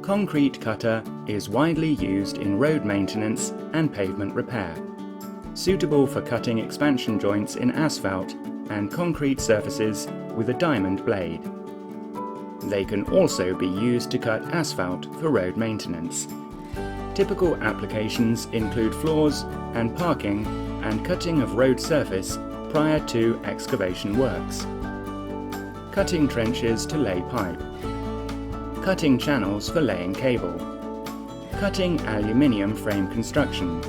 Concrete cutter is widely used in road maintenance and pavement repair, suitable for cutting expansion joints in asphalt and concrete surfaces with a diamond blade. They can also be used to cut asphalt for road maintenance. Typical applications include floors and parking and cutting of road surface prior to excavation works. Cutting trenches to lay pipe. Cutting channels for laying cable. Cutting aluminium frame construction.